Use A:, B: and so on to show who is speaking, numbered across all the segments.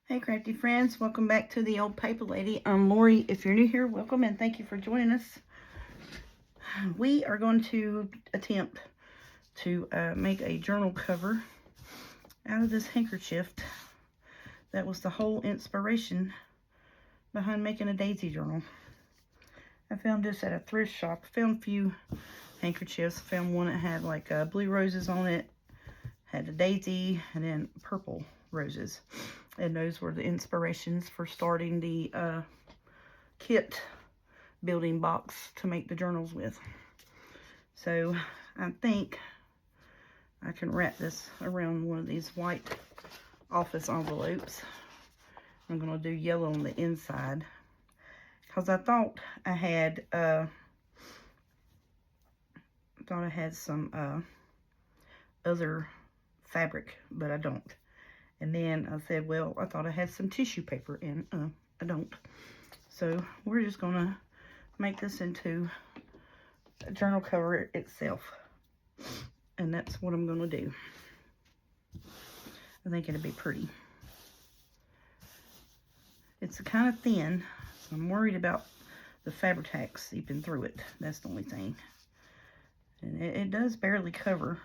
A: Hey crafty friends, welcome back to the Old Paper Lady. I'm Lori. If you're new here, welcome and thank you for joining us. We are going to attempt to make a journal cover out of this handkerchief. That was the whole inspiration behind making a daisy journal. I found this at a thrift shop. Found a few handkerchiefs. Found one that had like blue roses on it, had a daisy, and then purple roses. And those were the inspirations for starting the kit building box to make the journals with. So I think I can wrap this around one of these white office envelopes. I'm going to do yellow on the inside because I thought I had some other fabric, but I don't. And then I said, well, I thought I had some tissue paper, and I don't. So we're just going to make this into a journal cover itself. And that's what I'm going to do. I think it'll be pretty. It's kind of thin, so I'm worried about the fabric seeping through it. That's the only thing. And it does barely cover.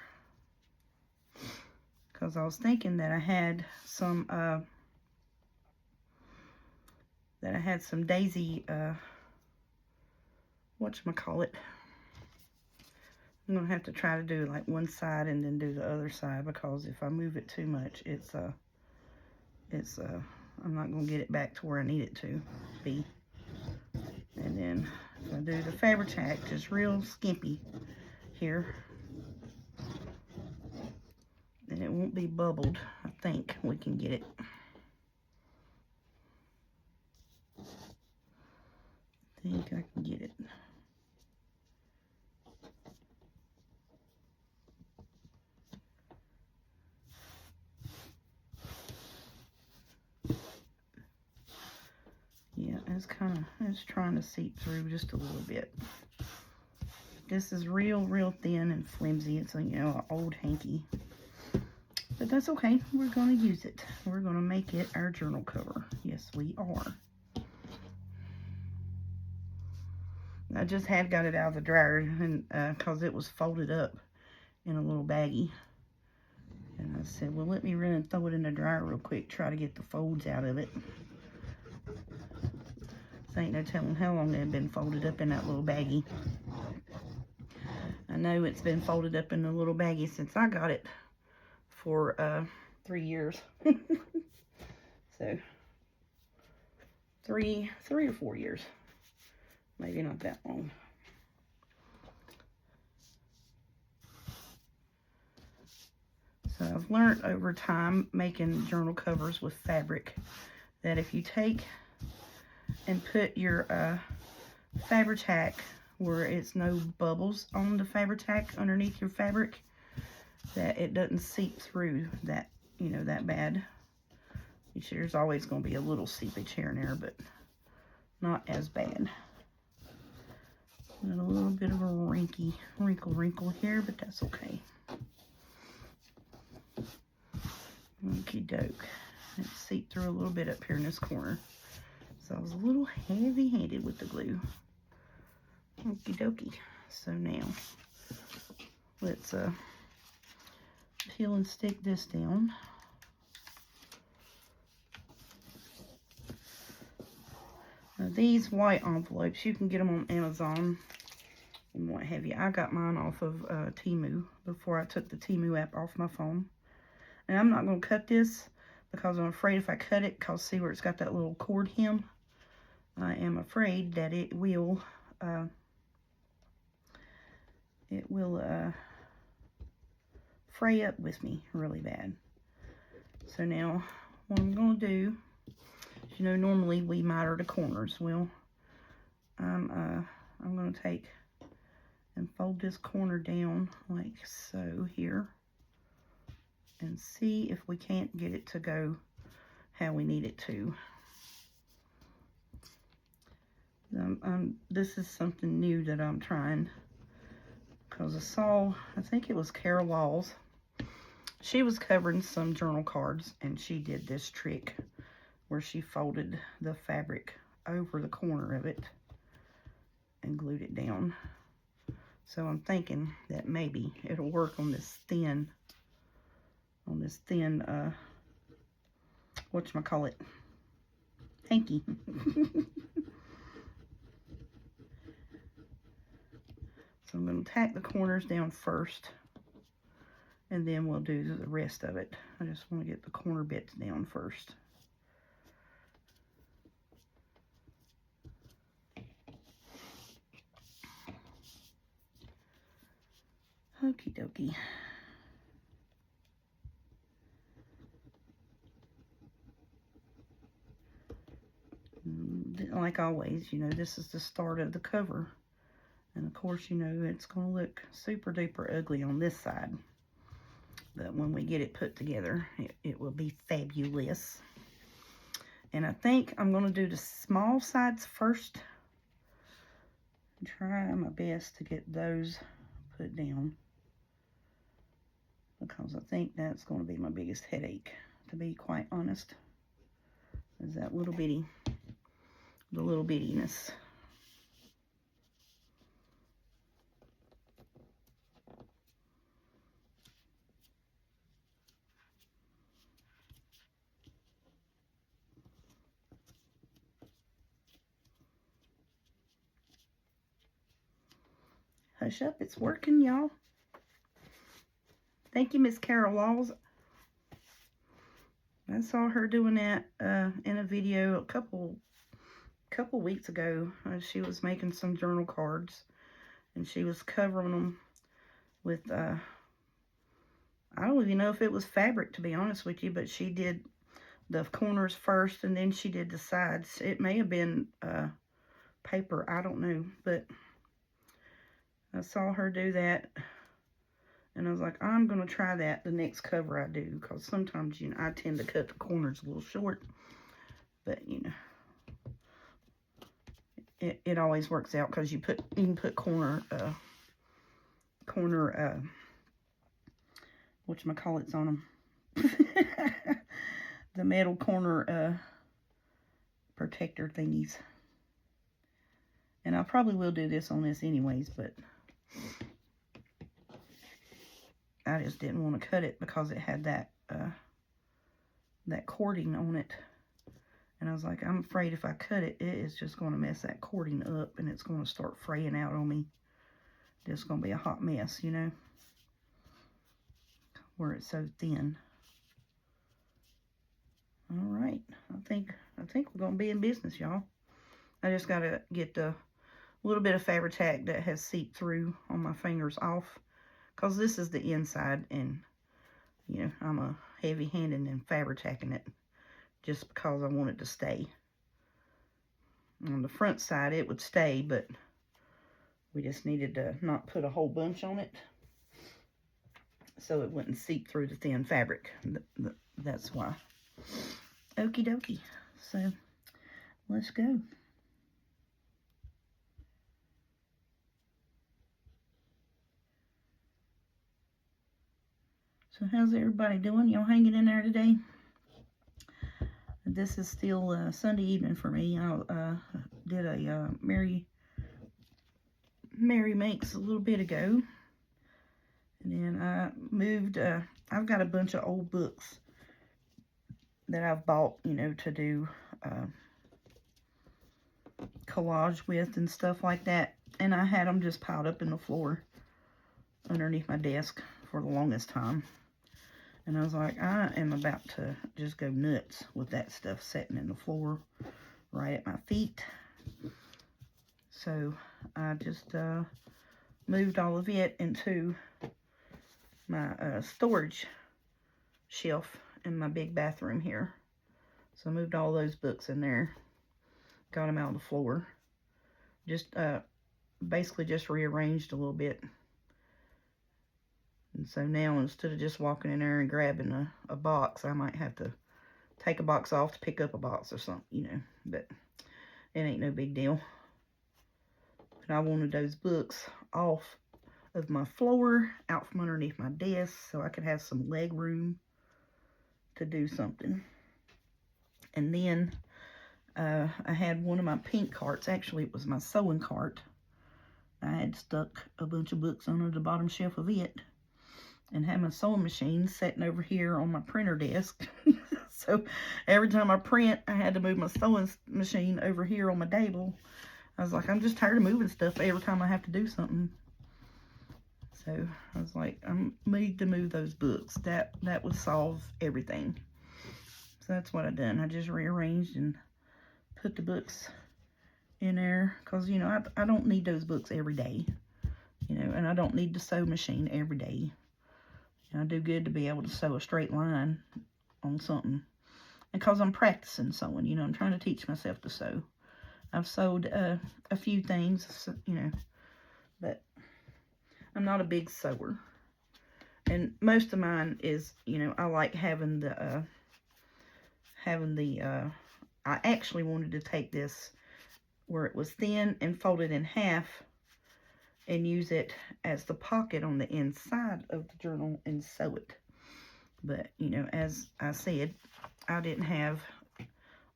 A: Because I was thinking that I had some daisy, whatchamacallit. I'm going to have to try to do like one side and then do the other side, because if I move it too much, I'm not going to get it back to where I need it to be. And then if I do the fabric just real skimpy here, and it won't be bubbled. I think we can get it. I think I can get it. Yeah, it's trying to seep through just a little bit. This is real thin and flimsy. It's a, an old hanky. But that's okay. We're going to use it. We're going to make it our journal cover. Yes, we are. I just had got it out of the dryer, and because it was folded up in a little baggie. And I said, well, let me run and throw it in the dryer real quick, try to get the folds out of it. So ain't no telling how long it had been folded up in that little baggie. I know it's been folded up in a little baggie since I got it for 3 years. So 3 or 4 years. Maybe not that long. So I've learned over time making journal covers with fabric that if you take and put your fabric tack where it's no bubbles on the fabric tack underneath your fabric, that it doesn't seep through that, that bad. There's always going to be a little seepage here and there, but not as bad. Got a little bit of a wrinkle here, but that's okay. Okie doke. It seeped through a little bit up here in this corner. So I was a little heavy-handed with the glue. Okie dokie. So now, let's peel and stick this down. Now these white envelopes, you can get them on Amazon and what have you. I got mine off of Temu before I took the Temu app off my phone. And I'm not going to cut this because I'm afraid if I cut it, because see where it's got that little cord hem? I am afraid that it will fray up with me really bad. So now what I'm going to do, normally we miter the corners. Well, I'm going to take and fold this corner down like so here, and see if we can't get it to go how we need it to. This is something new that I'm trying, because I saw, I think it was Carol Laws. She was covering some journal cards, and she did this trick where she folded the fabric over the corner of it and glued it down. So I'm thinking that maybe it'll work on this thin, whatchamacallit, hanky. So I'm going to tack the corners down first, and then we'll do the rest of it. I just want to get the corner bits down first. Okie dokie. Like always, you know, this is the start of the cover. And of course, you know, it's going to look super duper ugly on this side. But when we get it put together, it will be fabulous. And I think I'm going to do the small sides first. Try my best to get those put down, because I think that's going to be my biggest headache, to be quite honest, is that little bitty, the little bittiness. Hush up, it's working, y'all. Thank you, Miss Carol Laws. I saw her doing that in a video a couple weeks ago. She was making some journal cards, and she was covering them with, I don't even know if it was fabric, to be honest with you, but she did the corners first, and then she did the sides. It may have been paper, I don't know, but I saw her do that, and I was like, I'm going to try that the next cover I do, because sometimes, you know, I tend to cut the corners a little short, but, you know, it always works out, because you can put corner whatchamacallits on them. The metal corner protector thingies. And I probably will do this on this anyways, but I just didn't want to cut it because it had that that cording on it. And I was like, I'm afraid if I cut it, it is just going to mess that cording up, and it's going to start fraying out on me. It's going to be a hot mess, you know, where it's so thin. All right, I think we're going to be in business, y'all. I just got to get the little bit of fabric tack that has seeped through on my fingers off, because this is the inside, and, you know, I'm a heavy-handed in fabric tacking it just because I want it to stay. On the front side, it would stay, but we just needed to not put a whole bunch on it so it wouldn't seep through the thin fabric. That's why. Okie dokie. So, let's go. So how's everybody doing? Y'all hanging in there today? This is still Sunday evening for me. I did a Mary Makes a little bit ago. And then I moved, I've got a bunch of old books that I've bought, you know, to do collage with and stuff like that. And I had them just piled up in the floor underneath my desk for the longest time. And I was like, I am about to just go nuts with that stuff sitting in the floor right at my feet. So I just moved all of it into my storage shelf in my big bathroom here. So I moved all those books in there, got them out of the floor. Just basically just rearranged a little bit. And so now, instead of just walking in there and grabbing a box, I might have to take a box off to pick up a box or something, you know. But it ain't no big deal. But I wanted those books off of my floor, out from underneath my desk, so I could have some leg room to do something. And then I had one of my pink carts. Actually, it was my sewing cart. I had stuck a bunch of books under the bottom shelf of it, and had my sewing machine sitting over here on my printer desk. So every time I print, I had to move my sewing machine over here on my table. I was like, I'm just tired of moving stuff every time I have to do something. So I was like, I need to move those books. That would solve everything. So that's what I done. I just rearranged and put the books in there, because, you know, I don't need those books every day, you know, and I don't need the sew machine every day. And I do good to be able to sew a straight line on something, and because I'm practicing sewing, you know, I'm trying to teach myself to sew. I've sewed a few things, you know, but I'm not a big sewer. And most of mine is, you know, I like having the I actually wanted to take this where it was thin and fold it in half and use it as the pocket on the inside of the journal and sew it. But, you know, as I said, I didn't have,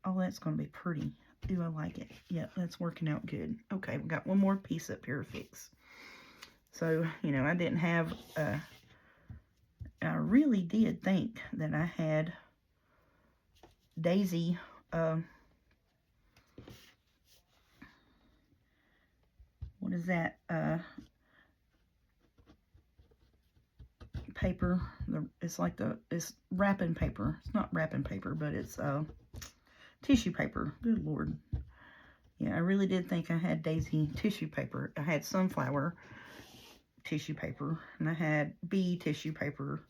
A: oh, that's going to be pretty. Ooh, I like it. Yep, that's working out good. Okay, we got one more piece up here to fix. So, you know, I didn't have, I really did think that I had daisy, what is that, paper, it's like it's wrapping paper. It's not wrapping paper, but it's tissue paper. Good Lord. Yeah, I really did think I had daisy tissue paper. I had sunflower tissue paper, and I had bee tissue paper.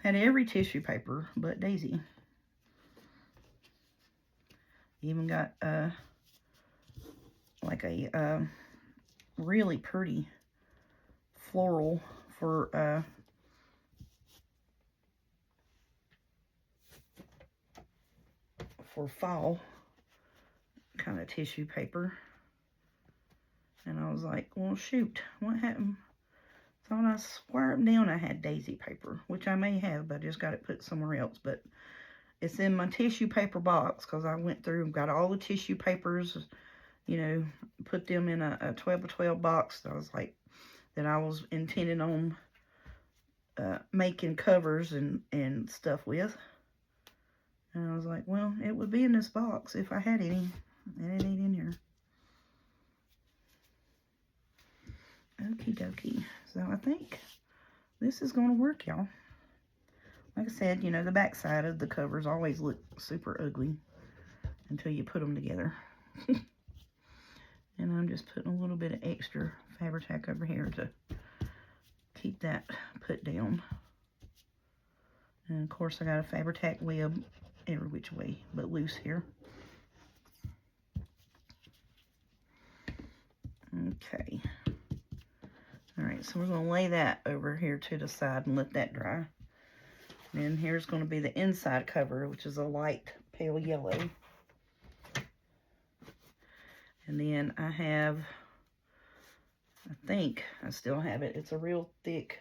A: I had every tissue paper but daisy. Even got like a really pretty floral for fall kind of tissue paper. And I was like, well, shoot, what happened? Thought I squared down I had daisy paper, which I may have, but I just got it put somewhere else. But it's in my tissue paper box, because I went through and got all the tissue papers, you know, put them in a 12 by 12 box. I was like, that I was intending on making covers and stuff with. And I was like, well, it would be in this box if I had any, and it ain't in here. Okie dokie. So I think this is going to work, y'all. Like I said, you know, the back side of the covers always look super ugly until you put them together. And I'm just putting a little bit of extra Fabri-Tac over here to keep that put down. And of course, I got a Fabri-Tac web every which way but loose here. Okay. Alright, so we're going to lay that over here to the side and let that dry. And here's going to be the inside cover, which is a light pale yellow. And then I have, I think I still have it. It's a real thick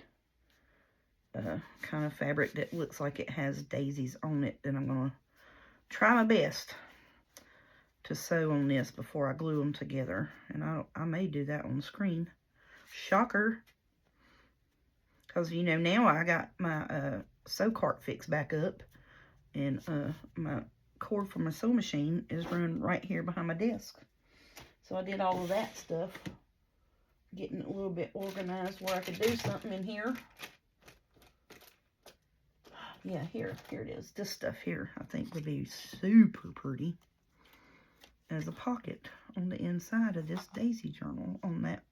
A: kind of fabric that looks like it has daisies on it. And I'm going to try my best to sew on this before I glue them together. And I may do that on the screen. Shocker. Because, you know, now I got my sew cart fixed back up. And my cord for my sew machine is running right here behind my desk. So I did all of that stuff. Getting a little bit organized where I could do something in here. Yeah, here it is. This stuff here I think would be super pretty as a pocket on the inside of this daisy journal on that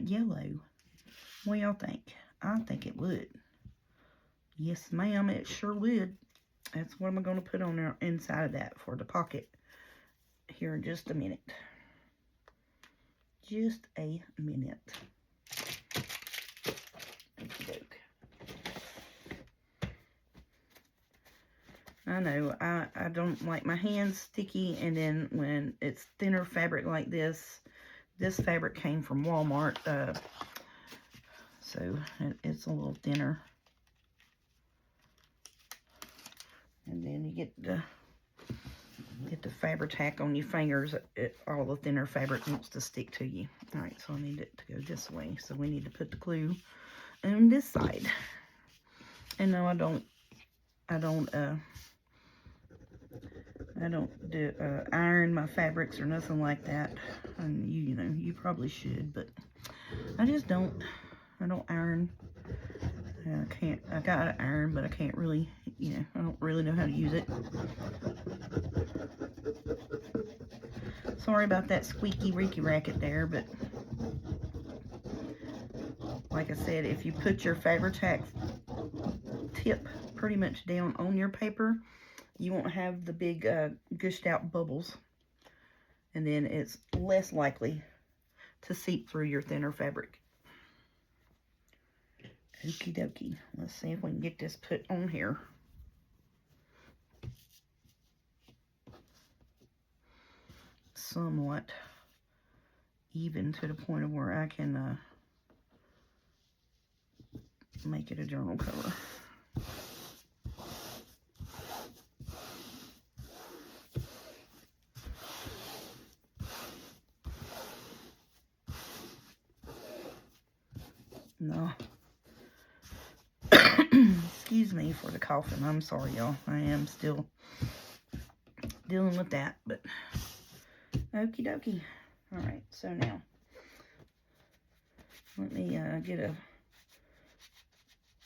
A: yellow. What do y'all think? I think it would. Yes, ma'am, it sure would. That's what I'm going to put on there inside of that for the pocket here in just a minute. Just a minute. Okey-doke. I know, I don't like my hands sticky, and then when it's thinner fabric like this fabric came from Walmart, so it's a little thinner. And then you get the get the Fabri-Tac on your fingers, all the thinner fabric wants to stick to you. All right, so I need it to go this way. So we need to put the glue on this side. And no, I don't do iron my fabrics or nothing like that. And you know, you probably should, but I just don't. I don't iron. I can't. I got an iron, but I can't really. You know, I don't really know how to use it. Sorry about that squeaky reeky racket there, but like I said, if you put your Fabri-Tac tip pretty much down on your paper, you won't have the big gushed out bubbles, and then it's less likely to seep through your thinner fabric. Okie dokie. Let's see if we can get this put on here. Somewhat even to the point of where I can make it a journal color. No. Excuse me for the coughing. I'm sorry, y'all. I am still dealing with that, but okie dokie. All right, so now let me get a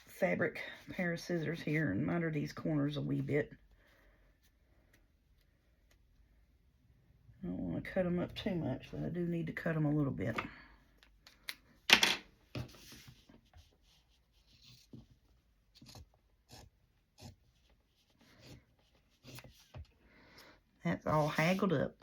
A: fabric pair of scissors here and miter these corners a wee bit. I don't want to cut them up too much, but I do need to cut them a little bit. That's all haggled up.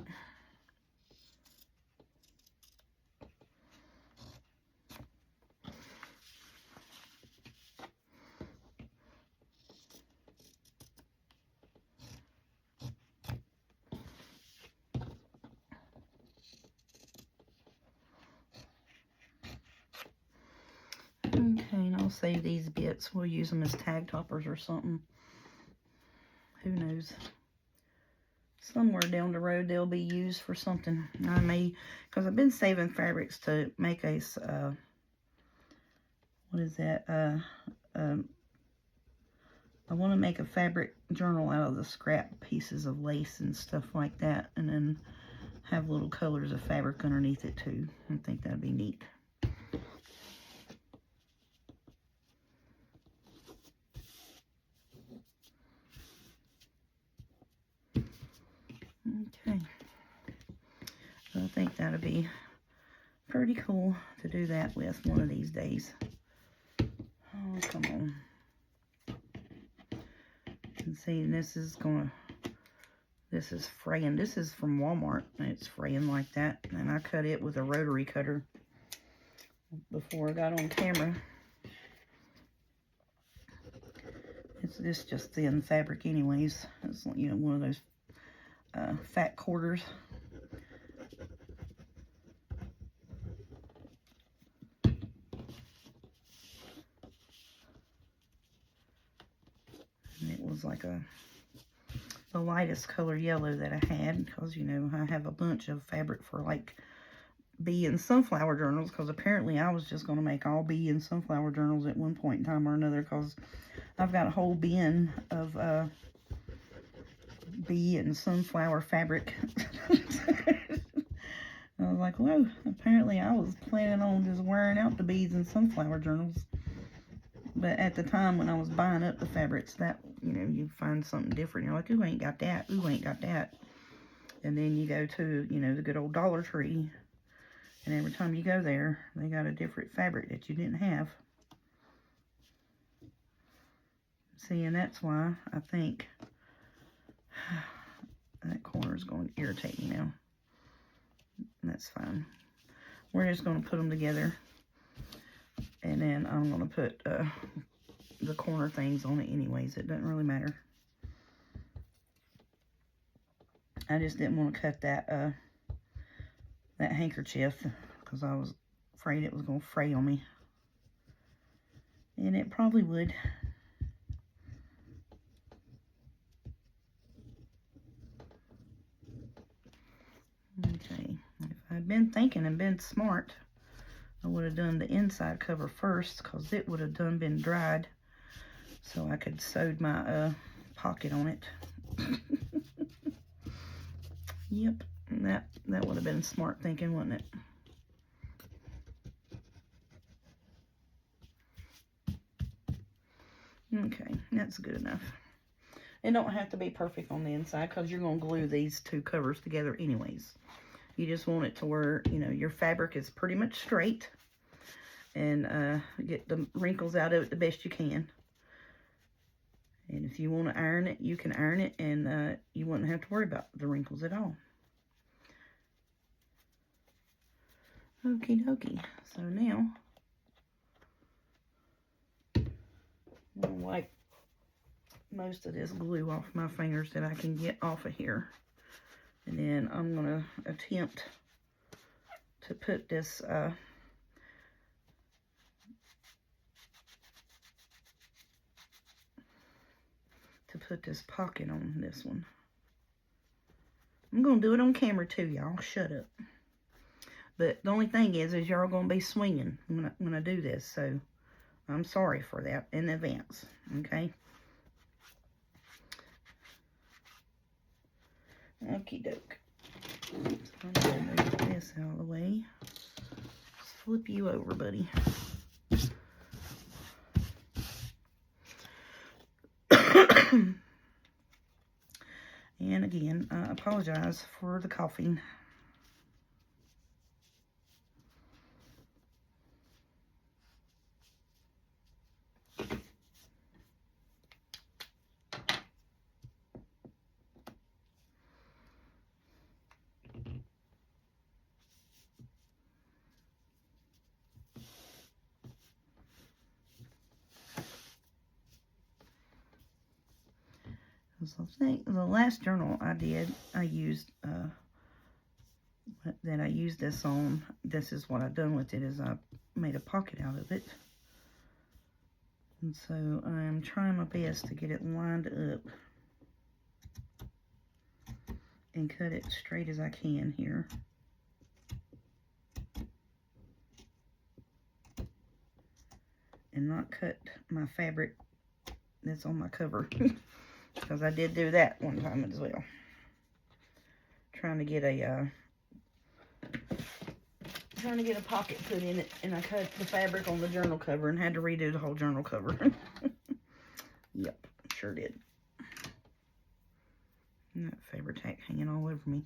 A: Okay, and I'll save these bits. We'll use them as tag toppers or something. Who knows? Somewhere down the road they'll be used for something. I may, because I've been saving fabrics to make a, what is that? I want to make a fabric journal out of the scrap pieces of lace and stuff like that, and then have little colors of fabric underneath it too. I think that'd be neat. Okay, so I think that'll be pretty cool to do that with one of these days. Oh, come on. And see, this is fraying. This is from Walmart, and it's fraying like that. And I cut it with a rotary cutter before I got on camera. It's just thin fabric anyways. It's, you know, one of those fat quarters. And it was like the lightest color yellow that I had, because, you know, I have a bunch of fabric for like bee and sunflower journals, because apparently I was just going to make all bee and sunflower journals at one point in time or another, because I've got a whole bin of bee and sunflower fabric. I was like, whoa, apparently I was planning on just wearing out the bees and sunflower journals. But at the time when I was buying up the fabrics, that, you know, you find something different. You're like, ooh, ain't got that. Ooh, ain't got that. And then you go to, you know, the good old Dollar Tree. And every time you go there, they got a different fabric that you didn't have. See, and that's why I think that corner is going to irritate me now. That's fine. We're just going to put them together. And then I'm going to put the corner things on it anyways. It doesn't really matter. I just didn't want to cut that that handkerchief, because I was afraid it was going to fray on me. And it probably would. I'd been thinking and been smart, I would have done the inside cover first, because it would have been dried, so I could sew my pocket on it. Yep, that would have been smart thinking, wouldn't it? Okay, that's good enough. It don't have to be perfect on the inside, because you're going to glue these two covers together anyways. You just want it to where, you know, your fabric is pretty much straight, and get the wrinkles out of it the best you can. And if you want to iron it, you can iron it, and you wouldn't have to worry about the wrinkles at all. Okie dokie. So now, I'm going to wipe most of this glue off my fingers that I can get off of here. And then I'm going to attempt to put this pocket on this one. I'm going to do it on camera too, y'all. Shut up. But the only thing is y'all going to be swinging when I do this. So I'm sorry for that in advance. Okay. Okie doke. I'm going to move this out of the way. Just flip you over, buddy. And again, I apologize for the coughing. So I think the last journal I did, I used this on. This is what I've done with it, is I made a pocket out of it. And so I'm trying my best to get it lined up and cut it straight as I can here. And not cut my fabric that's on my cover. Because I did do that one time as well. Trying to get a pocket put in it, and I cut the fabric on the journal cover and had to redo the whole journal cover. Yep, sure did. And that fabric tack hanging all over me.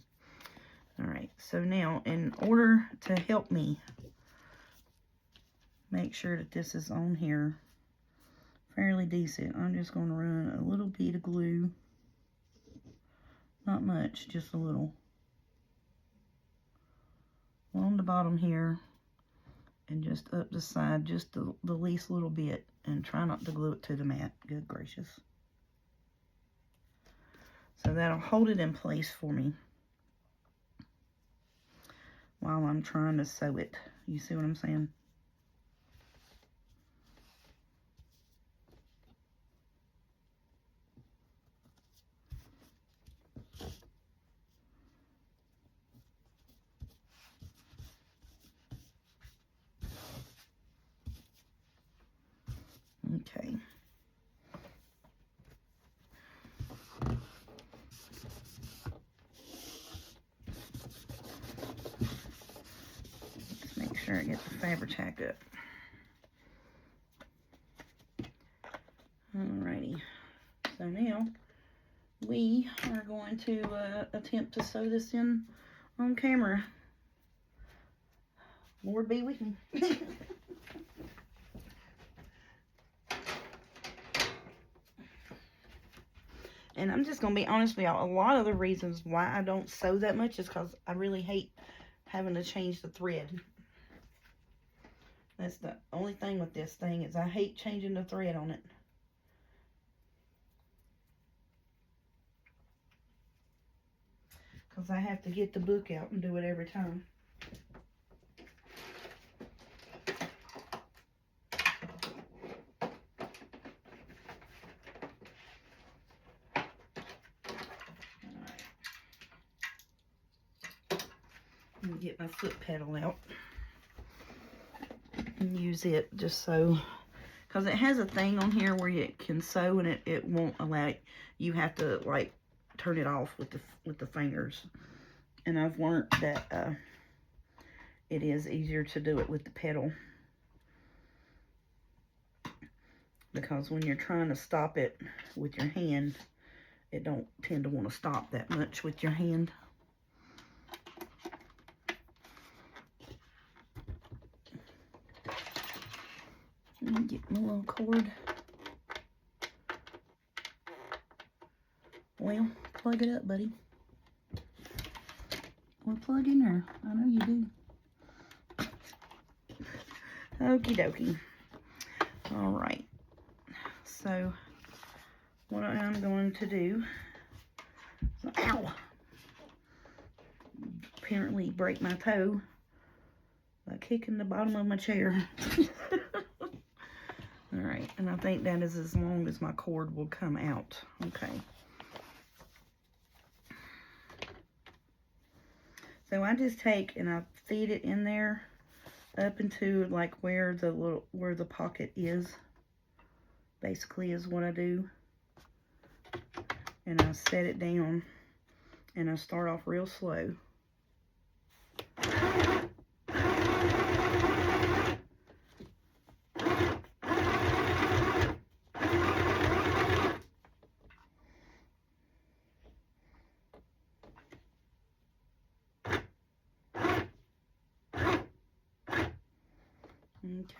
A: Alright, so now in order to help me make sure that this is on here fairly decent, I'm just going to run a little bit of glue. Not much, just a little. On the bottom here, and just up the side, just the least little bit, and try not to glue it to the mat. Good gracious. So that'll hold it in place for me while I'm trying to sew it. You see what I'm saying? Okay. Just make sure I get the fabric tacked up. Alrighty. So now we are going to attempt to sew this in on camera. Lord be with me. And I'm just going to be honest with y'all, a lot of the reasons why I don't sew that much is because I really hate having to change the thread. That's the only thing with this thing, is I hate changing the thread on it. Because I have to get the book out and do it every time. Let me get my foot pedal out and use it just so, because it has a thing on here where you can sew and it won't allow it. You have to like turn it off with the fingers. And I've learned that it is easier to do it with the pedal, because when you're trying to stop it with your hand, it don't tend to want to stop that much with your hand. Let me get my little cord. Well, plug it up, buddy. Well, plug in there. I know you do. Okie dokie. All right. So, what I'm going to do, ow! Apparently break my toe by kicking the bottom of my chair. All right, and I think that is as long as my cord will come out. Okay. So I just take and I feed it in there up into like where the pocket is. Basically is what I do. And I set it down and I start off real slow.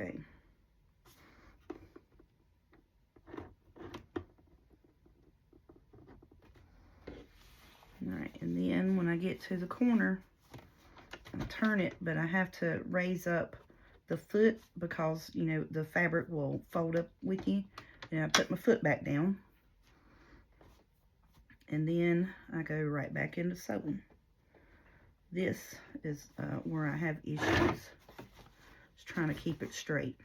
A: Okay. Alright, and then when I get to the corner, I turn it, but I have to raise up the foot because, you know, the fabric will fold up with you. And I put my foot back down. And then I go right back into sewing. This is where I have issues. Just trying to keep it straight.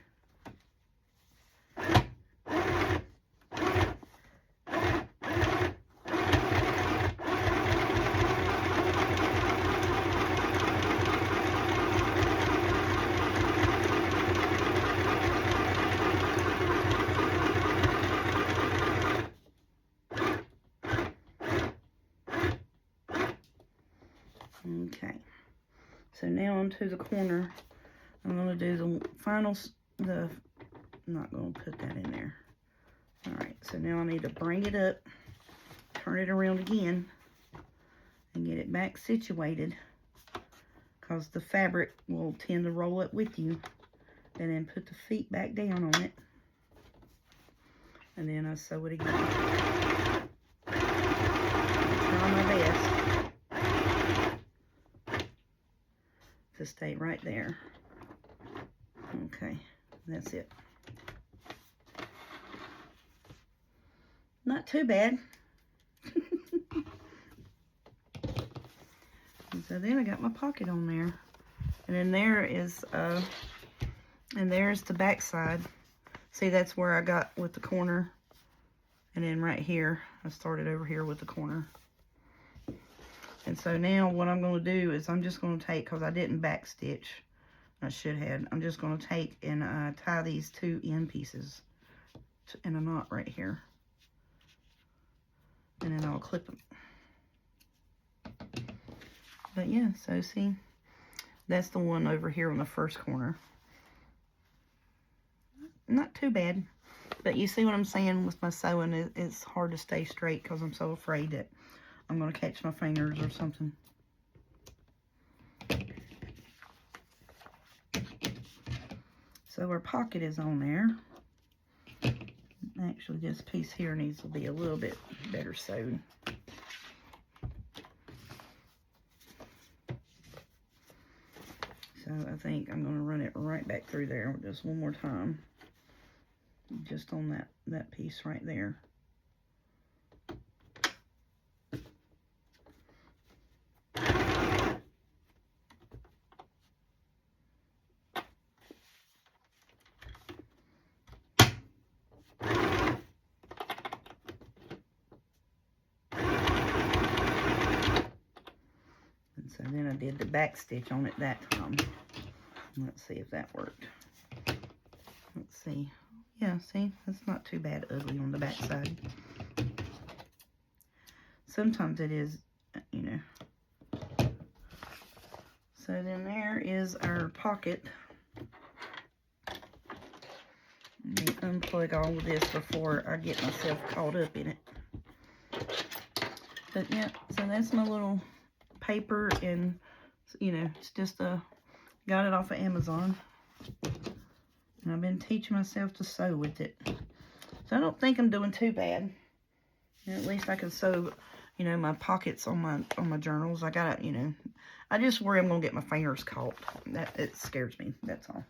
A: Okay, so now onto the corner. I'm going to do the final, I'm not going to put that in there. Alright, so now I need to bring it up, turn it around again, and get it back situated, because the fabric will tend to roll up with you. And then put the feet back down on it, and then I sew it again. Try my best to stay right there. Okay, that's it. Not too bad. And so then I got my pocket on there. And then there is, and there's the back side. See, that's where I got with the corner. And then right here, I started over here with the corner. And so now what I'm going to do is I'm just going to take, because I didn't back stitch, I should have, I'm just going to take and tie these two end pieces in a knot right here. And then I'll clip them. But yeah, so see, that's the one over here on the first corner. Not too bad. But you see what I'm saying with my sewing, it's hard to stay straight because I'm so afraid that I'm going to catch my fingers or something. So our pocket is on there. Actually, this piece here needs to be a little bit better sewed. So I think I'm going to run it right back through there just one more time. Just on that piece right there. And so then I did the back stitch on it that time. Let's see if that worked. Let's see. Yeah, see, that's not too bad ugly on the back side. Sometimes it is, you know. So then there is our pocket. Let me unplug all of this before I get myself caught up in it. But yeah, so that's my little paper, and you know, it's just got it off of Amazon. And I've been teaching myself to sew with it. So I don't think I'm doing too bad. You know, at least I can sew, you know, my pockets on my journals. I gotta, you know, I just worry I'm gonna get my fingers caught. It scares me, that's all.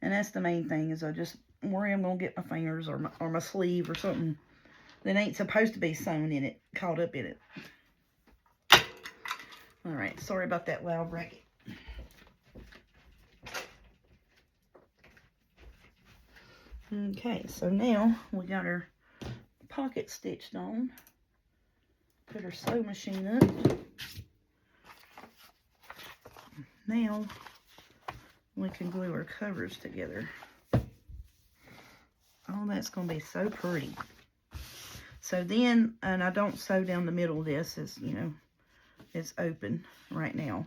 A: And that's the main thing, is I just worry I'm gonna get my fingers or my sleeve or something that ain't supposed to be sewn in it, caught up in it. Alright, sorry about that loud racket. Okay, so now we got our pocket stitched on. Put our sewing machine up. Now we can glue our covers together. Oh, that's going to be so pretty. So then, and I don't sew down the middle of this, it's, you know, it's open right now.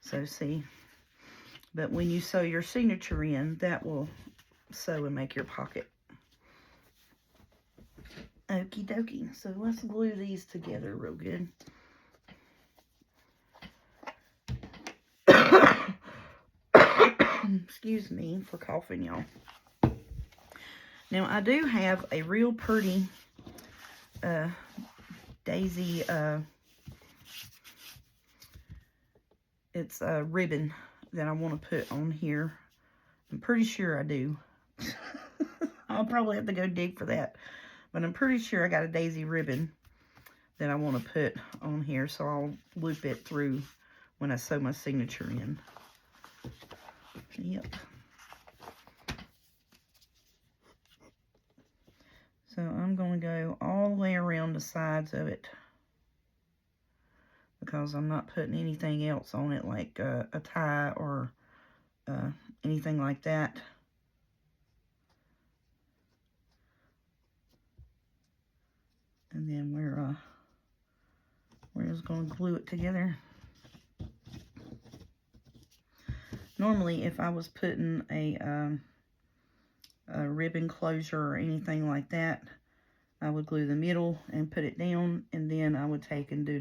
A: So see, but when you sew your signature in, that will sew and make your pocket. Okie dokie. So let's glue these together real good. Excuse me for coughing, y'all. Now, I do have a real pretty daisy, it's a ribbon that I want to put on here. I'm pretty sure I do. I'll probably have to go dig for that. But I'm pretty sure I got a daisy ribbon that I want to put on here. So I'll loop it through when I sew my signature in. Yep. So I'm going to go all the way around the sides of it, because I'm not putting anything else on it, like a tie or anything like that. And then we're just going to glue it together. Normally, if I was putting a ribbon closure or anything like that, I would glue the middle and put it down, and then I would take and do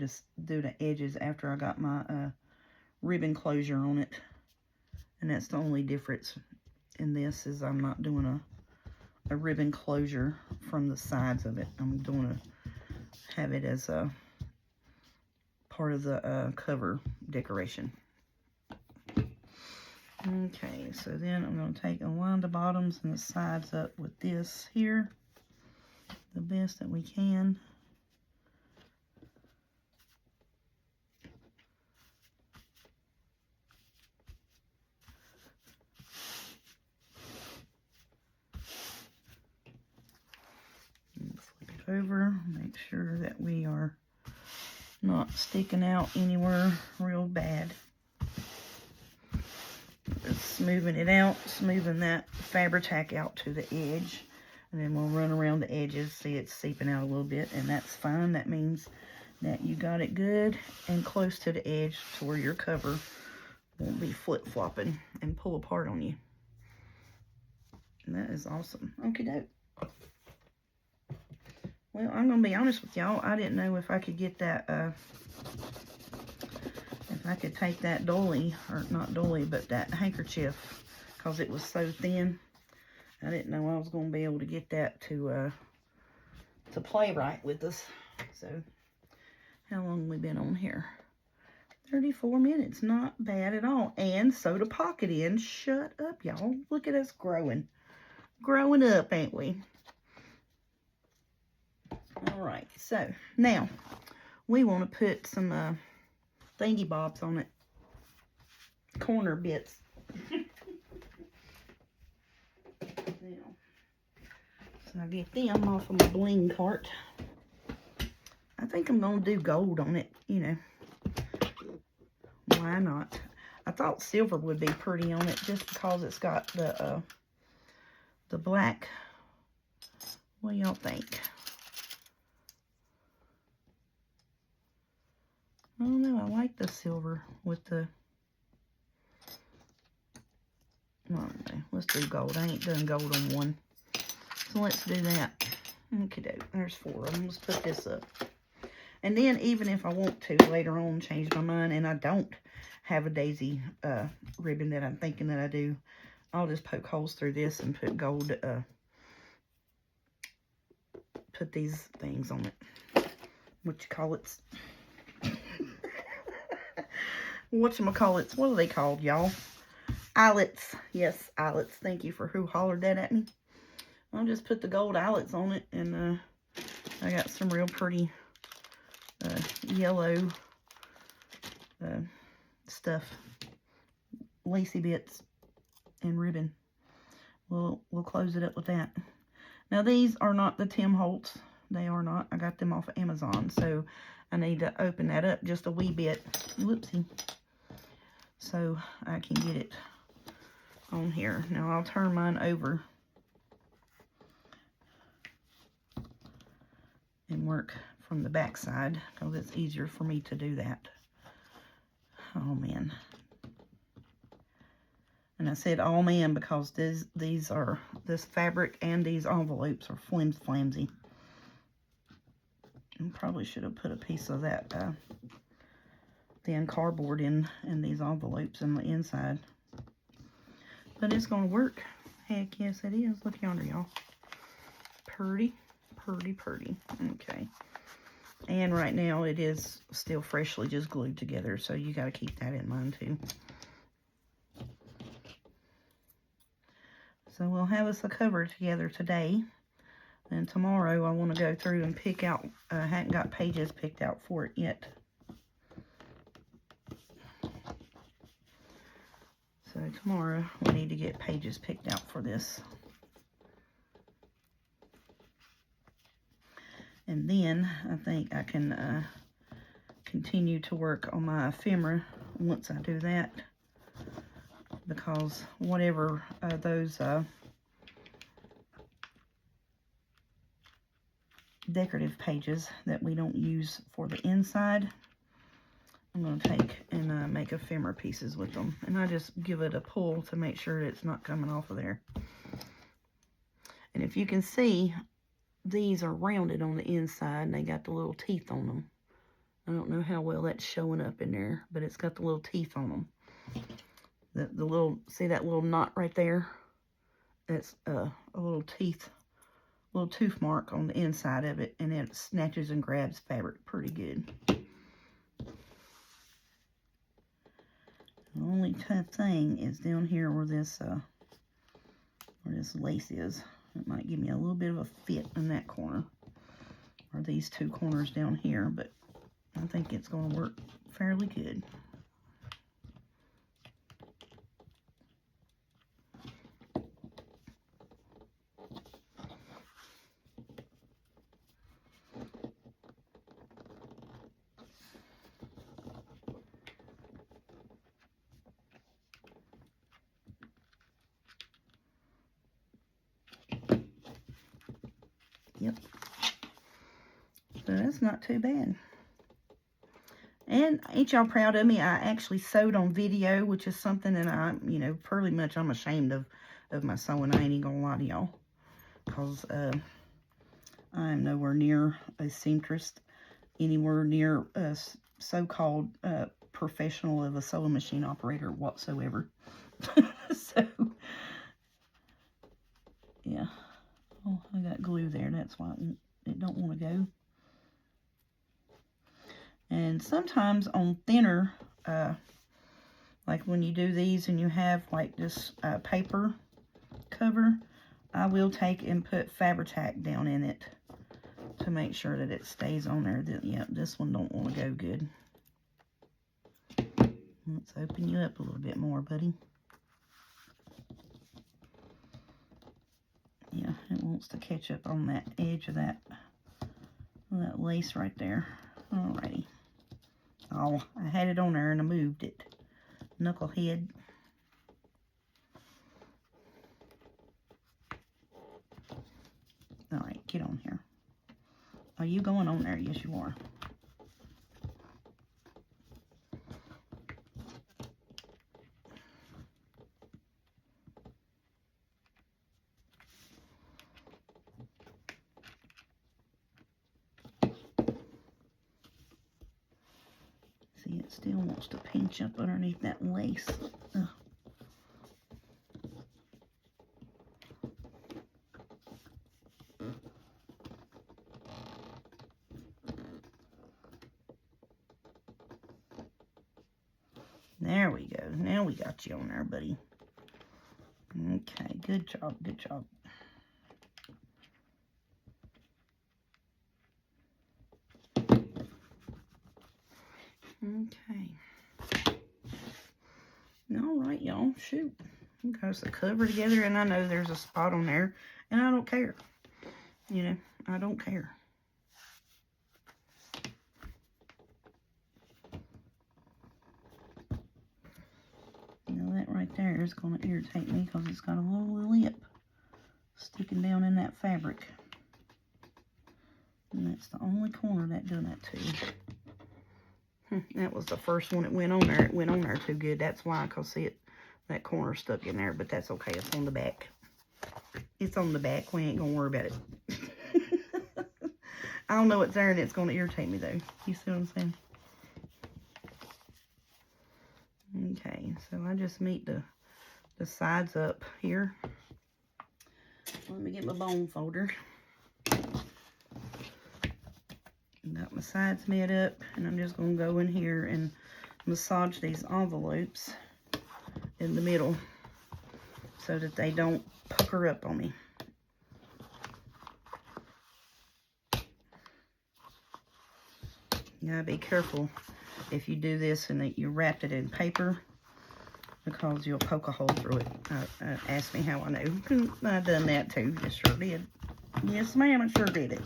A: the edges after I got my ribbon closure on it. And that's the only difference in this, is I'm not doing a ribbon closure from the sides of it. I'm going to have it as a part of the cover decoration. Okay, so then I'm going to take and line the bottoms and the sides up with this here the best that we can. And flip it over, make sure that we are not sticking out anywhere real bad. Just smoothing it out, smoothing that Fabri-Tac out to the edge, and then we'll run around the edges. See, it's seeping out a little bit, and that's fine. That means that you got it good and close to the edge to where your cover won't be flip-flopping and pull apart on you. And that is awesome. Okie doke. Well, I'm going to be honest with y'all. I didn't know if I could get that, if I could take that dolly, or not dolly, but that handkerchief, because it was so thin. I didn't know I was going to be able to get that to play right with us. So, how long have we been on here? 34 minutes. Not bad at all. And sewed a pocket in. Shut up, y'all. Look at us growing. Growing up, ain't we? Alright, so now we want to put some thingy bobs on it. Corner bits. Now, so I get them off of my bling cart. I think I'm going to do gold on it, you know. Why not? I thought silver would be pretty on it just because it's got the black. What do y'all think? I don't know. I like the silver with the... Okay, let's do gold. I ain't done gold on one. So let's do that. Okay, there's 4 of them. Let's put this up. And then even if I want to later on change my mind and I don't have a daisy ribbon that I'm thinking that I do, I'll just poke holes through this and put gold, put these things on it. What you call it? Whatchamacallits? What are they called, y'all? Eyelets. Yes, eyelets. Thank you for who hollered that at me. I'll just put the gold eyelets on it, and I got some real pretty yellow stuff, lacy bits and ribbon. We'll close it up with that. Now these are not the Tim Holtz. They are not. I got them off of Amazon, so I need to open that up just a wee bit. Whoopsie. So I can get it on here. Now I'll turn mine over and work from the back side because it's easier for me to do that. Oh man. And I said oh man because this fabric and these envelopes are flimsy. I probably should have put a piece of that thin cardboard in these envelopes in the inside. But it's gonna work. Heck yes it is. Look yonder, y'all. Pretty, pretty, pretty. Okay. And right now it is still freshly just glued together, so you got to keep that in mind too. So we'll have us a cover together today. And tomorrow I want to go through and pick out, I hadn't got pages picked out for it yet. So tomorrow we need to get pages picked out for this. And then I think I can continue to work on my ephemera once I do that. Because whatever those decorative pages that we don't use for the inside, I'm going to take and make ephemera pieces with them. And I just give it a pull to make sure it's not coming off of there. And if you can see, these are rounded on the inside and they got the little teeth on them. I don't know how well that's showing up in there, but it's got the little teeth on them. The little, see that little knot right there? That's a little tooth mark on the inside of it, and it snatches and grabs fabric pretty good. The only tough thing is down here where this lace is. It might give me a little bit of a fit in that corner, or these 2 corners down here, but I think it's going to work fairly good. Yep. So that's not too bad. And ain't y'all proud of me? I actually sewed on video, which is something that pretty much I'm ashamed of my sewing. I ain't even gonna lie to y'all. Because I am nowhere near a seamstress, anywhere near a so-called professional of a sewing machine operator whatsoever. So, yeah. Oh, I got glue there. That's why it don't want to go. And sometimes on thinner, like when you do these and you have like this paper cover, I will take and put Fabri-Tac down in it to make sure that it stays on there. Yeah, this one don't want to go good. Let's open you up a little bit more, buddy. Yeah, it wants to catch up on that edge of that lace right there. Alrighty. Oh, I had it on there and I moved it. Knucklehead. Alright, get on here. Are you going on there? Yes, you are. See, it still wants to pinch up underneath that lace. Ugh. There we go. Now we got you on there, buddy. Okay, good job, good job. Okay. All right, y'all. Shoot. We got us a cover together, and I know there's a spot on there, and I don't care. You know, I don't care. Now that right there is going to irritate me because it's got a little lip sticking down in that fabric. And that's the only corner that done that to. That was the first one that went on there. It went on there too good. That's why, because see it, that corner stuck in there, but that's okay. It's on the back. It's on the back. We ain't going to worry about it. I don't know it's there and it's going to irritate me though. You see what I'm saying? Okay, so I just meet the sides up here. Let me get my bone folder. Got my sides made up, and I'm just going to go in here and massage these envelopes in the middle so that they don't pucker up on me. You gotta be careful if you do this and that you wrap it in paper, because you'll poke a hole through it. Ask me how I know. I done that too. Just sure did. Yes, ma'am, I sure did it.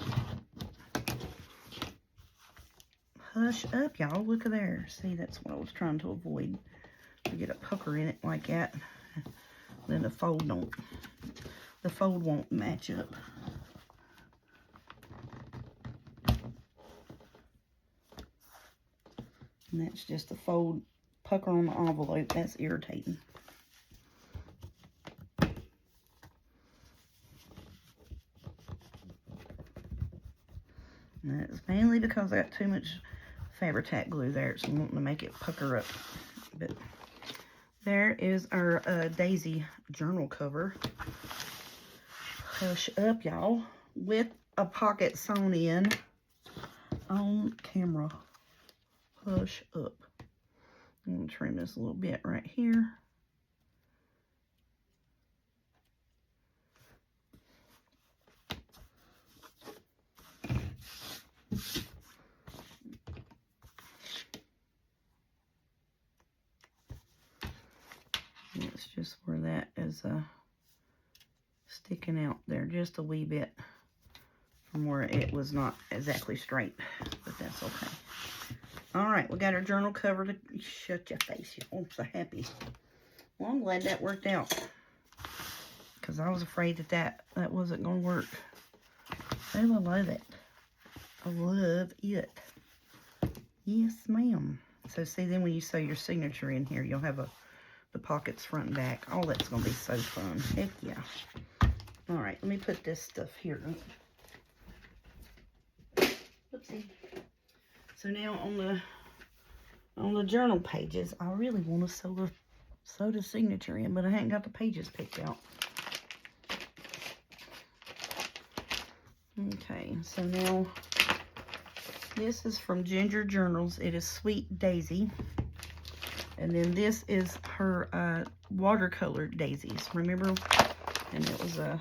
A: Hush up, y'all. Look at there. See, that's what I was trying to avoid. To get a pucker in it like that, then the fold won't match up. And that's just a fold pucker on the envelope. That's irritating. And that's mainly because I got too much Fabri-Tac glue there. It's wanting to make it pucker up. But there is our Daisy journal cover. Hush up, y'all. With a pocket sewn in on camera. Hush up. I'm going to trim this a little bit right here. It's just where that is sticking out there just a wee bit from where it was not exactly straight, but that's okay. All right, we got our journal cover to shut your face. Oh, so happy. Well, I'm glad that worked out, because I was afraid that wasn't going to work. Oh, I love it. I love it. Yes, ma'am. So see, then when you sew your signature in here, you'll have the pockets front and back. Oh, that's going to be so fun. Heck yeah. All right, let me put this stuff here. Oopsie. So now on the journal pages, I really want to sew the signature in, but I haven't got the pages picked out. Okay, so now this is from Ginger Journals. It is Sweet Daisy. And then this is her watercolor daisies, remember? And it was the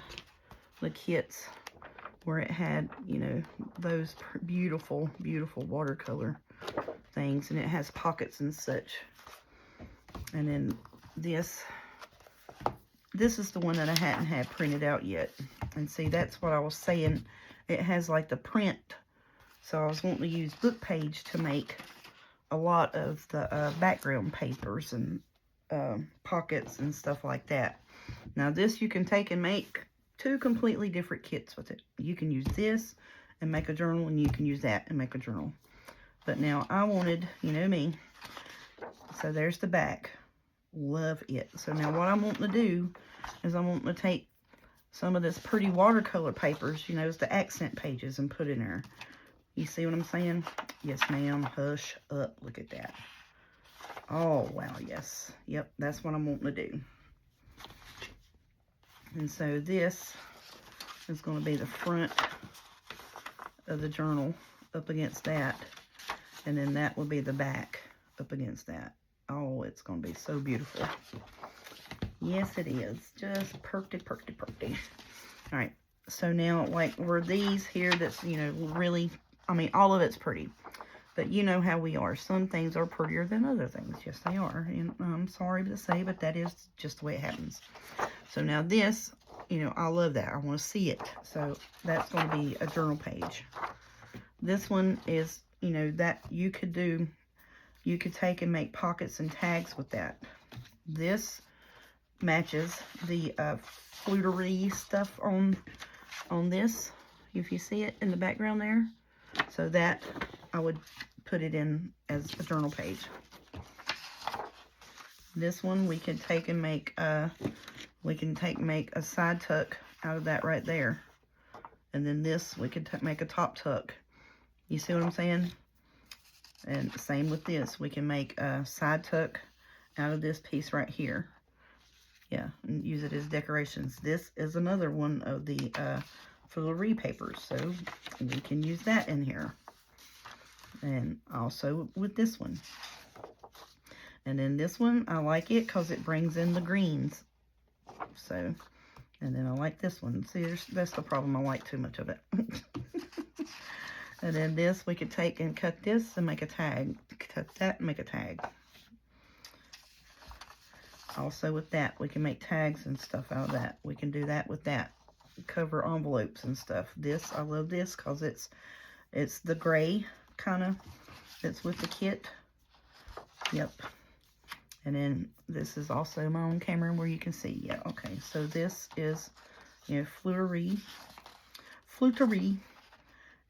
A: kits where it had, you know, those beautiful, beautiful watercolor things. And it has pockets and such. And then this is the one that I hadn't had printed out yet. And see, that's what I was saying. It has like the print. So I was wanting to use book page to make a lot of the background papers and pockets and stuff like that. Now this you can take and make 2 completely different kits with it. You can use this and make a journal, and you can use that and make a journal. But now I wanted, you know me, so there's the back. Love it. So now what I'm wanting to do is I'm wanting to take some of this pretty watercolor papers, you know, it's the accent pages, and put in there. You see what I'm saying? Yes, ma'am. Hush up. Look at that. Oh, wow, yes. Yep, that's what I'm wanting to do. And so this is going to be the front of the journal up against that. And then that will be the back up against that. Oh, it's going to be so beautiful. Yes, it is. Just pretty, pretty, pretty. All right. So now, like, where these here that's, you know, really, I mean, all of it's pretty. But you know how we are. Some things are prettier than other things. Yes, they are. And I'm sorry to say, but that is just the way it happens. So now this, you know, I love that. I want to see it. So that's going to be a journal page. This one is, you know, that you could do, you could take and make pockets and tags with that. This matches the flutery stuff on this, if you see it in the background there. So that I would put it in as a journal page. This one we can take and make make a side tuck out of that right there. And then this we could make a top tuck. You see what I'm saying? And same with this. We can make a side tuck out of this piece right here. Yeah, and use it as decorations. This is another one of the filigree papers, so we can use that in here. And also with this one. And then this one, I like it because it brings in the greens. So, and then I like this one. See, that's the problem. I like too much of it. And then this, we could take and cut this and make a tag. Cut that and make a tag. Also with that, we can make tags and stuff out of that. We can do that with that. Cover envelopes and stuff. This, I love this because it's the gray kind of that's with the kit. Yep. And then this is also my own camera where you can see. Yeah, okay. So this is, you know, flutery.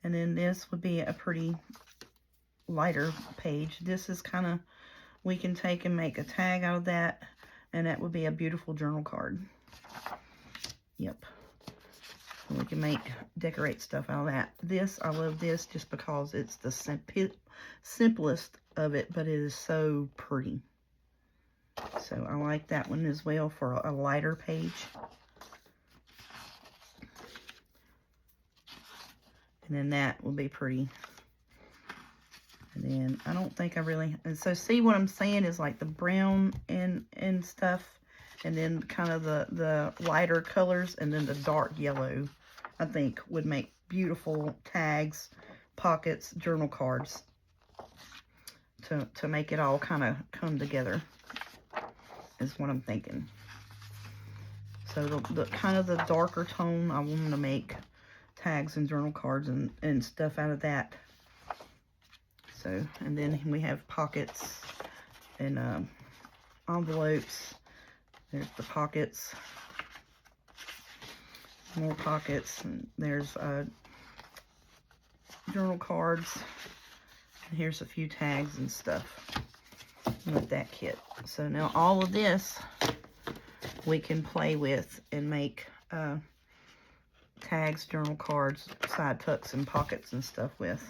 A: And then this would be a pretty lighter page. This is kind of, we can take and make a tag out of that. And that would be a beautiful journal card. Yep. And we can decorate stuff out of that. This, I love this just because it's the simplest of it, but it is so pretty. So I like that one as well for a lighter page. And then that will be pretty. And then I don't think I really, and so see what I'm saying is like the brown and stuff, and then kind of the lighter colors, and then the dark yellow, I think would make beautiful tags, pockets, journal cards to make it all kind of come together is what I'm thinking. So the kind of the darker tone, I want to make tags and journal cards and stuff out of that. So, and then we have pockets and envelopes. There's the pockets, more pockets, and there's journal cards. And here's a few tags and stuff with that kit. So now all of this we can play with and make tags, journal cards, side tucks, and pockets and stuff with.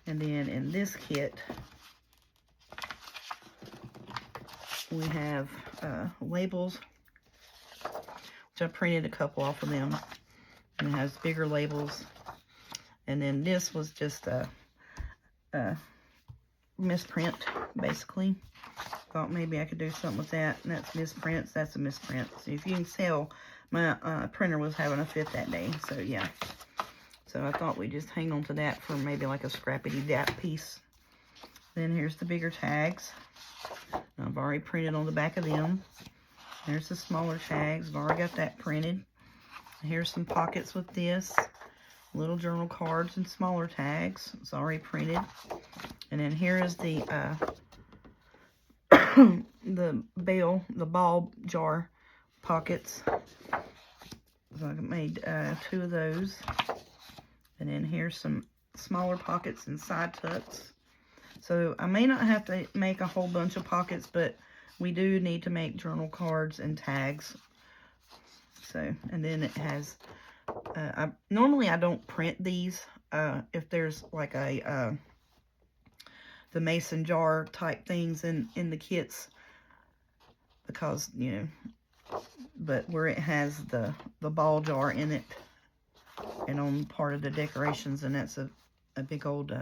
A: And then in this kit, we have labels, which I printed a couple off of them. And it has bigger labels. And then this was just a misprint, basically. Thought maybe I could do something with that. And that's misprints. That's a misprint. So if you can tell, my printer was having a fit that day. So yeah. So I thought we'd just hang on to that for maybe like a scrappity dap piece. Then here's the bigger tags. I've already printed on the back of them. There's the smaller tags. I've already got that printed. Here's some pockets with this. little journal cards and smaller tags. It's already printed. And then here is the the ball jar pockets. So I made 2 of those. And then here's some smaller pockets and side tucks. So I may not have to make a whole bunch of pockets, but we do need to make journal cards and tags. So, and then it has, normally I don't print these if there's like a, the mason jar type things in the kits, because, you know, but where it has the ball jar in it and on part of the decorations, and that's a big old,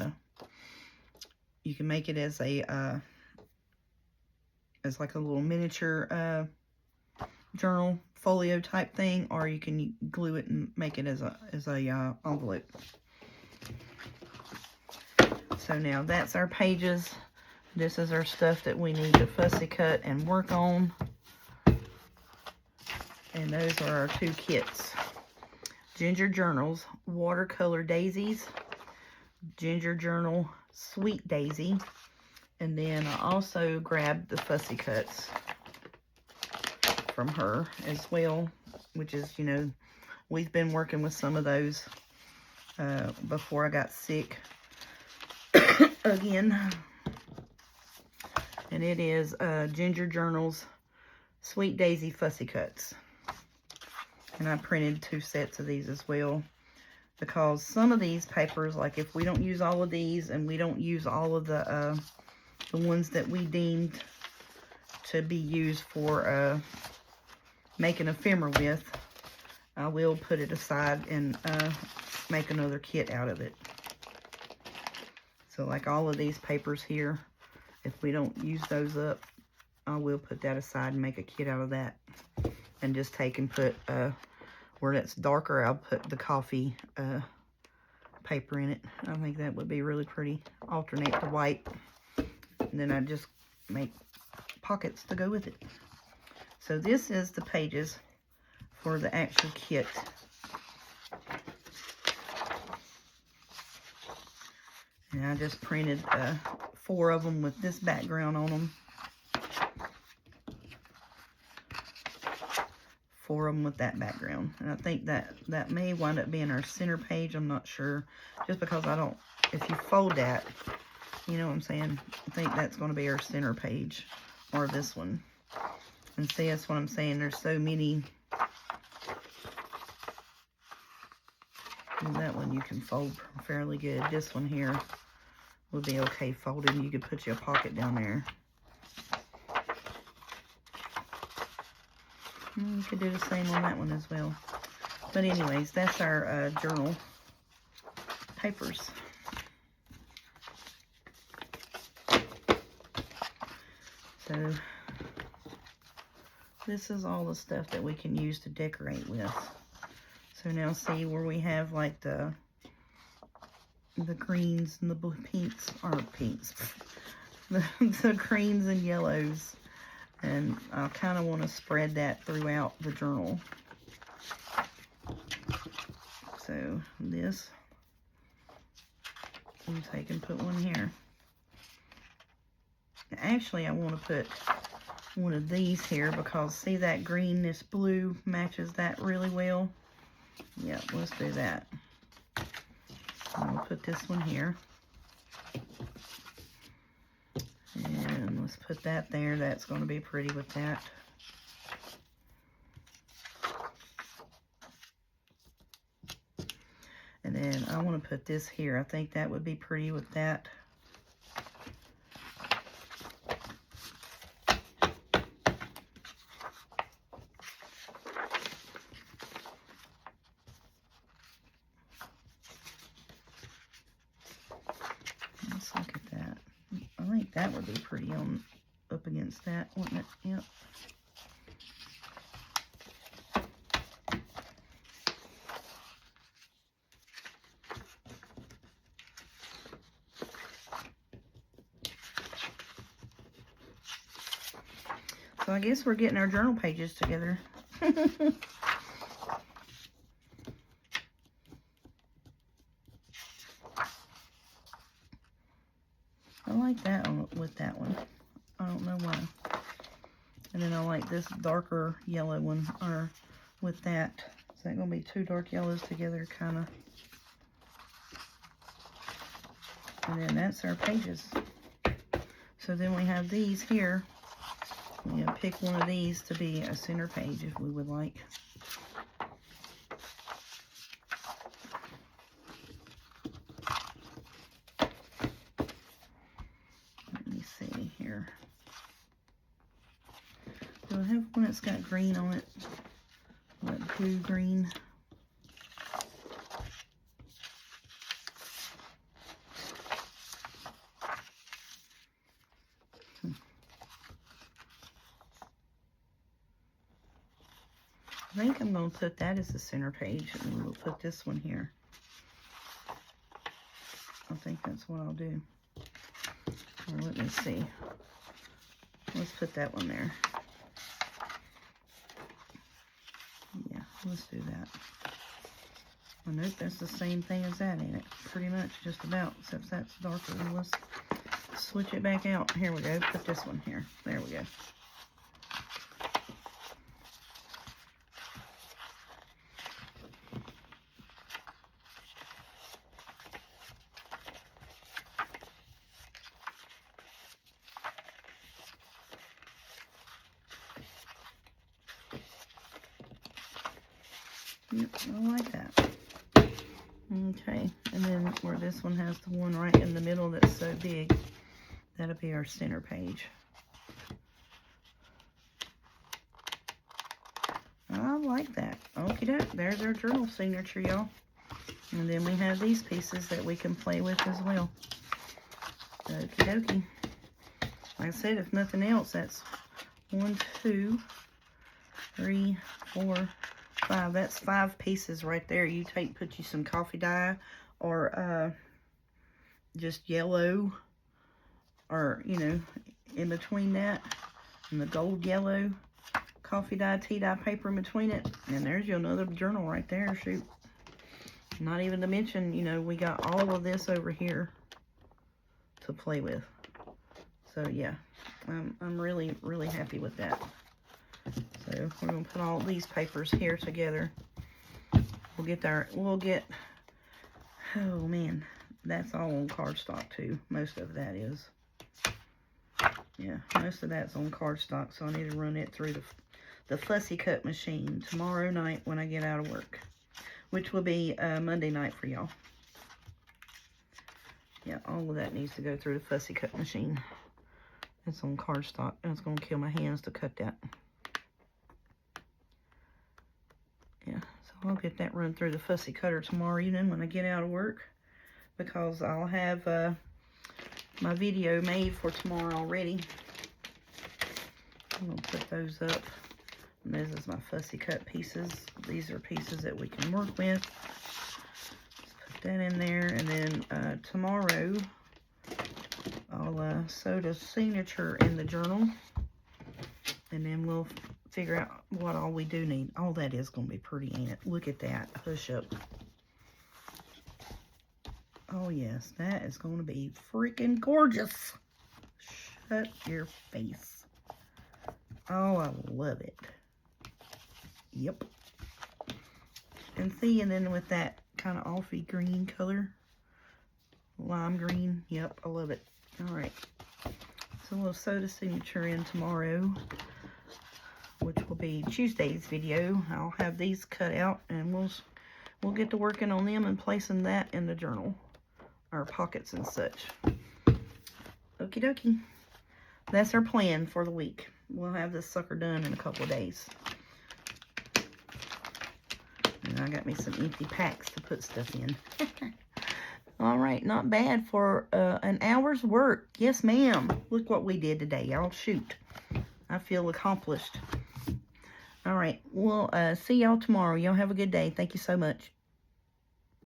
A: you can make it as a, as like a little miniature journal folio type thing, or you can glue it and make it as a envelope. So now that's our pages. This is our stuff that we need to fussy cut and work on. And those are our 2 kits. Ginger journals, watercolor daisies, ginger journal sweet daisy, and then I also grabbed the fussy cuts from her as well, which is, you know, we've been working with some of those before I got sick again. And it is Ginger Journals Sweet Daisy Fussy Cuts. And I printed 2 sets of these as well, because some of these papers, like if we don't use all of these and we don't use all of the ones that we deemed to be used for making ephemera with, I will put it aside and make another kit out of it. So like all of these papers here, if we don't use those up, I will put that aside and make a kit out of that. And just take and put, where it's darker, I'll put the coffee paper in it. I think that would be really pretty. Alternate the white. And then I just make pockets to go with it. So this is the pages for the actual kit. And I just printed 4 of them with this background on them. 4 of them with that background. And I think that may wind up being our center page. I'm not sure. Just because I don't, if you fold that, you know what I'm saying? I think that's going to be our center page. Or this one. And see, that's what I'm saying. There's so many. And that one you can fold fairly good. This one here would be okay folded. You could put your pocket down there. And you could do the same on that one as well. But anyways, that's our journal papers. So this is all the stuff that we can use to decorate with. So now see where we have like the greens and the blue pinks, or pinks, the greens and yellows. And I kind of want to spread that throughout the journal. So this, I'm taking put one here. Actually, I want to put one of these here because see that green, this blue matches that really well. Yeah, let's do that. I'm gonna put this one here. And let's put that there. That's going to be pretty with that. And then I want to put this here. I think that would be pretty with that. Let's look at that. I think that would be pretty on up against that, wouldn't it? Yep. So I guess we're getting our journal pages together. I like that one with that one. I don't know why. And then I like this darker yellow one, or with that. Is that going to be two dark yellows together, kind of? And then that's our pages. So then we have these here. We can pick one of these to be a center page if we would like. Let me see here. Do I have one that's got green on it? Like blue green. I think I'm going to put that as the center page, and we'll put this one here. I think that's what I'll do. Or let me see. Let's put that one there. Yeah, let's do that. I know that's the same thing as that, ain't it? Pretty much, just about, except that's darker. Let's switch it back out. Here we go. Put this one here. There we go. Yep, I like that. Okay, and then where this one has the one right in the middle that's so big, that'll be our center page. I like that. Okie doke, there's our journal signature, y'all. And then we have these pieces that we can play with as well. Okie dokie. Like I said, if nothing else, that's 1, 2, 3, 4, 5. That's 5 pieces right there. You put you some coffee dye, or just yellow, or you know, in between that, and the gold yellow coffee dye, tea dye paper in between it, and there's your another journal right there. Shoot, not even to mention, you know, we got all of this over here to play with. So yeah, I'm really happy with that. So we're gonna put all these papers here together. We'll get, oh man, that's all on cardstock too. Most of that is. Yeah, most of that's on cardstock, so I need to run it through the fussy cut machine tomorrow night when I get out of work, which will be Monday night for y'all. Yeah, all of that needs to go through the fussy cut machine. It's on cardstock, and it's gonna kill my hands to cut that. Yeah, so I'll get that run through the fussy cutter tomorrow evening when I get out of work, because I'll have my video made for tomorrow already. I'm going to put those up. And this is my fussy cut pieces. These are pieces that we can work with. Let's put that in there. And then tomorrow, I'll sew the signature in the journal. And then we'll figure out what all we do need. All that is going to be pretty, ain't it? Look at that. Hush up. Oh, yes. That is going to be freaking gorgeous. Shut your face. Oh, I love it. Yep. And see, and then with that kind of offy green color. Lime green. Yep, I love it. All right. So we'll sew the signature in tomorrow, which will be Tuesday's video. I'll have these cut out, and we'll get to working on them and placing that in the journal, our pockets and such. Okie dokie. That's our plan for the week. We'll have this sucker done in a couple of days. And I got me some empty packs to put stuff in. All right, not bad for an hour's work. Yes, ma'am. Look what we did today, y'all. Shoot. I feel accomplished. All right, we'll see y'all tomorrow. Y'all have a good day. Thank you so much.